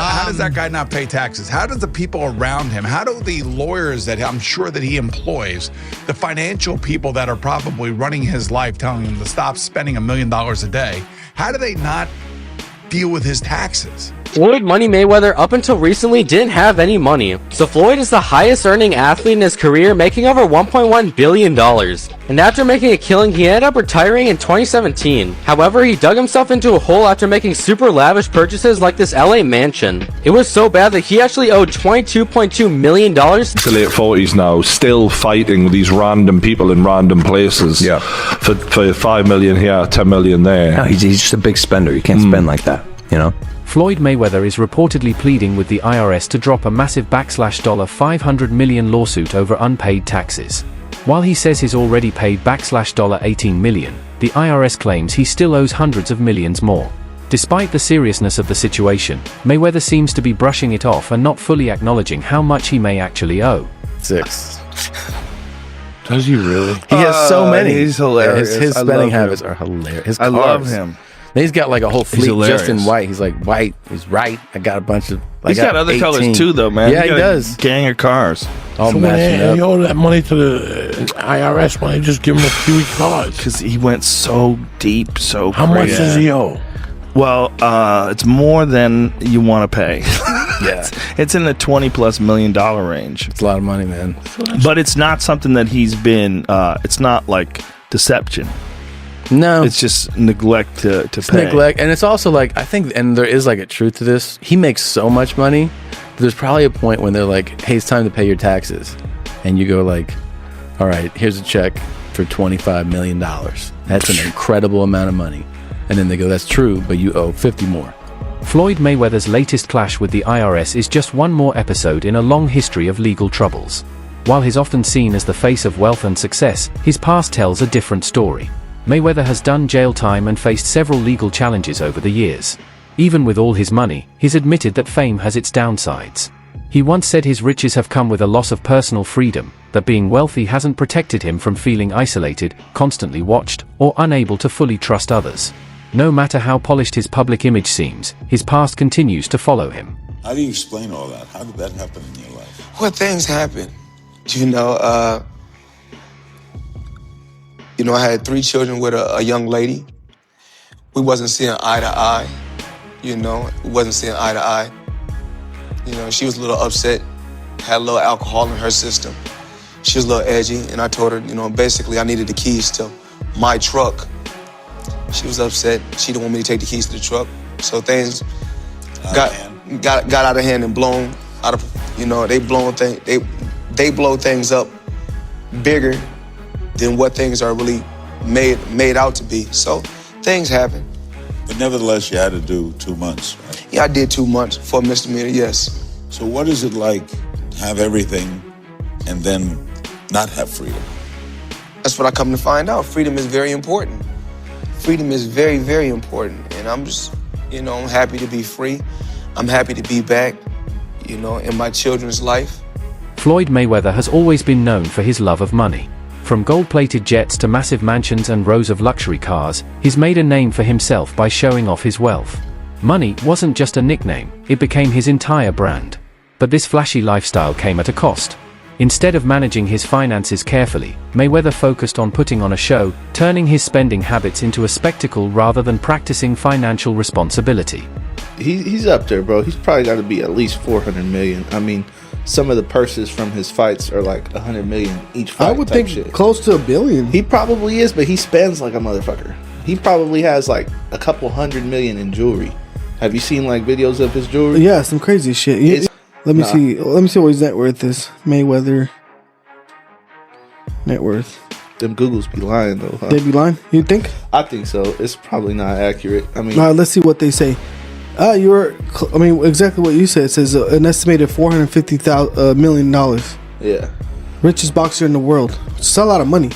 How does that guy not pay taxes? How does the people around him, how do the lawyers that I'm sure that he employs, the financial people that are probably running his life, telling him to stop spending $1 million a day, how do they not deal with his taxes? Floyd Money Mayweather up until recently didn't have any money, so Floyd is the highest earning athlete in his career, making over $1.1 billion. And after making a killing, he ended up retiring in 2017. However, he dug himself into a hole after making super lavish purchases like this LA mansion. It was so bad that he actually owed $22.2 million. The late 40s now, still fighting these random people in random places. Yeah. For 5 million here, 10 million there. No, he's just a big spender. You can't spend like that, you know? Floyd Mayweather is reportedly pleading with the IRS to drop a massive $500 million lawsuit over unpaid taxes. While he says he's already paid $18 million, the IRS claims he still owes hundreds of millions more. Despite the seriousness of the situation, Mayweather seems to be brushing it off and not fully acknowledging how much he may actually owe. 6. Does he really? He has so many. He's hilarious. His spending habits are hilarious. His I cars. love him. He's got like a whole fleet hilarious. just in white. He's like, white is right. I got a bunch of. He's got other 18 colors too, though, man. Yeah, he got does. A gang of cars. All So matching when he up. owe that money to the IRS, why don't you just give him a few cards? Because he went so deep, so How much crazy. does he owe? Well, it's more than you want to pay. Yeah, It's in the $20+ million range. it's a lot of money, man. But it's not something that he's been, it's not like deception. No, It's just neglect to pay. neglect, and it's also like I think, and there is like a truth to this. He makes so much money. There's probably a point when they're like, "Hey, it's time to pay your taxes," and you go like, "All right, here's a check for $25 million. That's an incredible amount of money." And then they go, "That's true, but you owe 50 more." Floyd Mayweather's latest clash with the IRS is just one more episode in a long history of legal troubles. While he's often seen as the face of wealth and success, his past tells a different story. Mayweather has done jail time and faced several legal challenges over the years. Even with all his money, he's admitted that fame has its downsides. He once said his riches have come with a loss of personal freedom, that being wealthy hasn't protected him from feeling isolated, constantly watched, or unable to fully trust others. No matter how polished his public image seems, his past continues to follow him. How do you explain all that? How did that happen in your life? Well, things happen. I had 3 children with a young lady. We wasn't seeing eye to eye. We wasn't seeing eye to eye. She was a little upset, had a little alcohol in her system. She was a little edgy, and I told her, basically I needed the keys to my truck. She was upset. She didn't want me to take the keys to the truck. So things got out of hand and blown out of, they blow things up bigger than what things are really made out to be. So things happen. But nevertheless, you had to do 2 months, right? Yeah, I did 2 months for a misdemeanor, yes. So what is it like to have everything and then not have freedom? That's what I come to find out. Freedom is very important. Freedom is very, very important. And I'm just, I'm happy to be free. I'm happy to be back, in my children's life. Floyd Mayweather has always been known for his love of money. From gold-plated jets to massive mansions and rows of luxury cars, he's made a name for himself by showing off his wealth. Money wasn't just a nickname, it became his entire brand. But this flashy lifestyle came at a cost. Instead of managing his finances carefully, Mayweather focused on putting on a show, turning his spending habits into a spectacle rather than practicing financial responsibility. He's up there, bro. He's probably got to be at least 400 million. I mean, some of the purses from his fights are like 100 million each fight. I would think shit. close to $1 billion. He probably is, but he spends like a motherfucker. He probably has like a couple 100 million in jewelry. Have you seen like videos of his jewelry? Yeah, some crazy shit. Let me see. Let me see what his net worth is. Mayweather net worth. Them Googles be lying though. Huh? They be lying? You think? I think so. It's probably not accurate. I mean, all right, let's see what they say. Exactly what you said. It says an estimated $450 million. Yeah. Richest boxer in the world. It's a lot of money.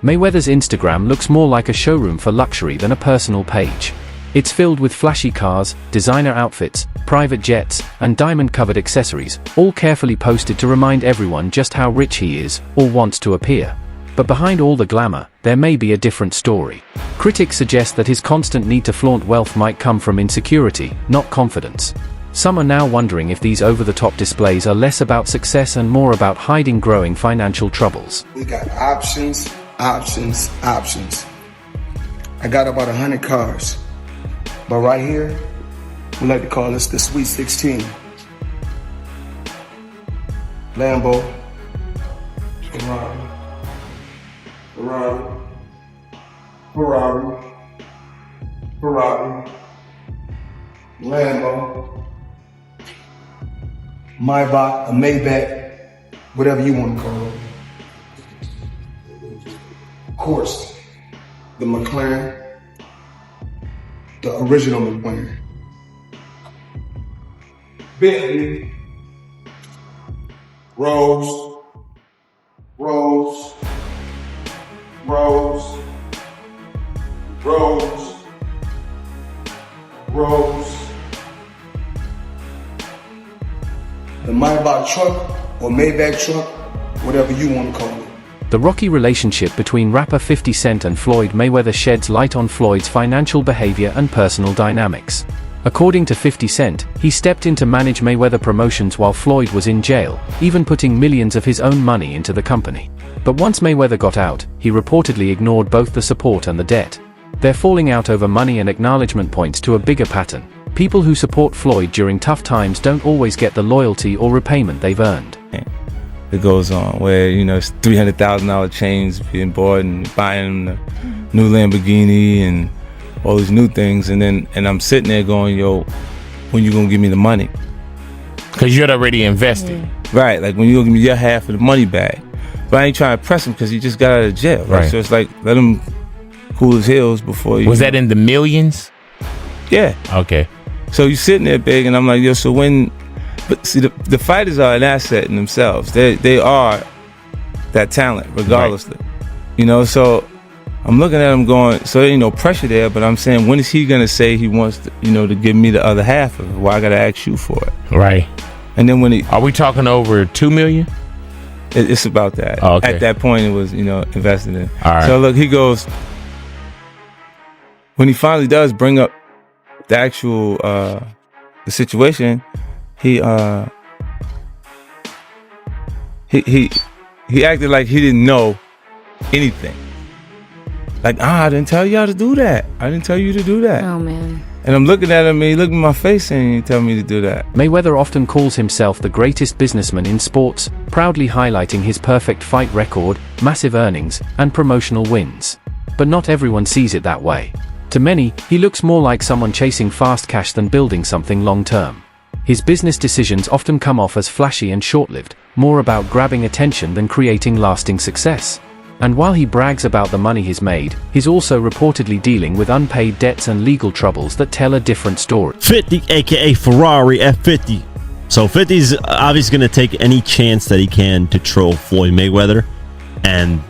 Mayweather's Instagram looks more like a showroom for luxury than a personal page. It's filled with flashy cars, designer outfits, private jets, and diamond-covered accessories, all carefully posted to remind everyone just how rich he is, or wants to appear. But behind all the glamour, there may be a different story. Critics suggest that his constant need to flaunt wealth might come from insecurity, not confidence. Some are now wondering if these over-the-top displays are less about success and more about hiding growing financial troubles. We got options, options, options. I got about 100 cars. But right here, we like to call this the Sweet 16. Lambo, Ferrari, Ferrari, Ferrari, Ferrari, Lambo, Maybach, a Maybach, whatever you want to call it. Of course, the McLaren, the original McLaren. Bentley, Rolls, Rolls, Rolls, Rolls, Rolls. The Maybach truck or Maybach truck, whatever you want to call it. The rocky relationship between rapper 50 Cent and Floyd Mayweather sheds light on Floyd's financial behavior and personal dynamics. According to 50 Cent, he stepped in to manage Mayweather Promotions while Floyd was in jail, even putting millions of his own money into the company. But once Mayweather got out, he reportedly ignored both the support and the debt. Their falling out over money and acknowledgement points to a bigger pattern. People who support Floyd during tough times don't always get the loyalty or repayment they've earned. It goes on where, you know, it's $300,000 chains being bought and buying the new Lamborghini and all these new things, and I'm sitting there going, yo, when you gonna give me the money? Because you'd already invested. Right, like when you gonna give me your half of the money back. But I ain't trying to press him because he just got out of jail, right? So it's like, let him cool his heels before you... Was that in the millions? Yeah. Okay. So you sitting there big, and I'm like, yo, so when... But see, the fighters are an asset in themselves. They are that talent, regardlessly. Right. You know, so I'm looking at him going, so there ain't no pressure there, but I'm saying, when is he going to say he wants to, you know, to give me the other half of it? Why I got to ask you for it? Right. And then when he... Are we talking over $2 million? It's about that. Oh, okay. At that point, it was, you know, invested in. All right. So look, he goes, when he finally does bring up the actual, the situation, he acted like he didn't know anything. Like, I didn't tell y'all to do that. I didn't tell you to do that. Oh, man. And I'm looking at him, and he looked in my face and he tell me to do that. Mayweather often calls himself the greatest businessman in sports, proudly highlighting his perfect fight record, massive earnings, and promotional wins. But not everyone sees it that way. To many, he looks more like someone chasing fast cash than building something long-term. His business decisions often come off as flashy and short-lived, more about grabbing attention than creating lasting success. And while he brags about the money he's made, he's also reportedly dealing with unpaid debts and legal troubles that tell a different story. 50, aka Ferrari F50. So 50's obviously going to take any chance that he can to troll Floyd Mayweather. And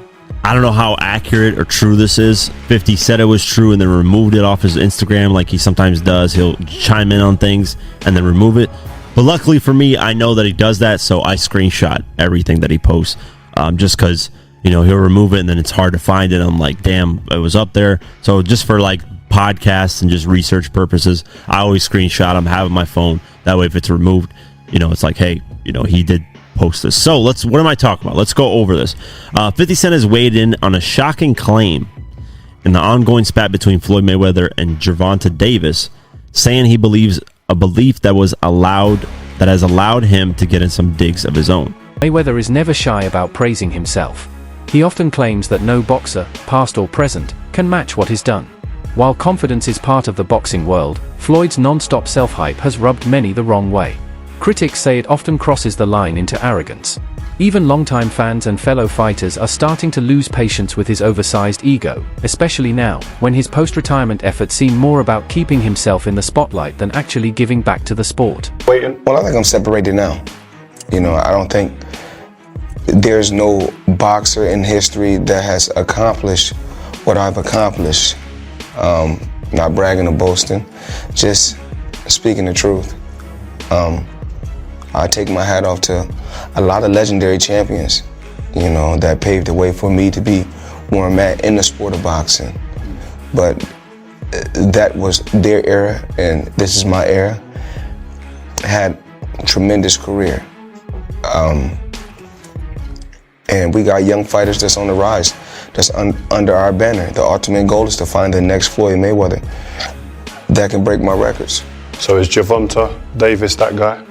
I don't know how accurate or true this is. 50 said it was true and then removed it off his Instagram like he sometimes does. He'll chime in on things and then remove it. But luckily for me, I know that he does that, so I screenshot everything that he posts. Just because, you know, he'll remove it and then it's hard to find it. I'm like, damn, it was up there. So just for like podcasts and just research purposes, I always screenshot them, have it on my phone. That way if it's removed, you know, it's like, hey, you know, he did post this. So what am I talking about? Let's go over this. 50 Cent has weighed in on a shocking claim in the ongoing spat between Floyd Mayweather and Gervonta Davis, saying he believes a belief that has allowed him to get in some digs of his own. Mayweather is never shy about praising himself. He often claims that no boxer, past or present, can match what he's done. While confidence is part of the boxing world, Floyd's non-stop self-hype has rubbed many the wrong way. Critics say it often crosses the line into arrogance. Even longtime fans and fellow fighters are starting to lose patience with his oversized ego, especially now, when his post-retirement efforts seem more about keeping himself in the spotlight than actually giving back to the sport. Well, I think I'm separated now. You know, I don't think there's no boxer in history that has accomplished what I've accomplished. Not bragging or boasting, just speaking the truth. I take my hat off to a lot of legendary champions, you know, that paved the way for me to be where I'm at in the sport of boxing. But that was their era, and this is my era. had a tremendous career. And we got young fighters that's on the rise, that's under our banner. The ultimate goal is to find the next Floyd Mayweather that can break my records. So is Gervonta Davis that guy?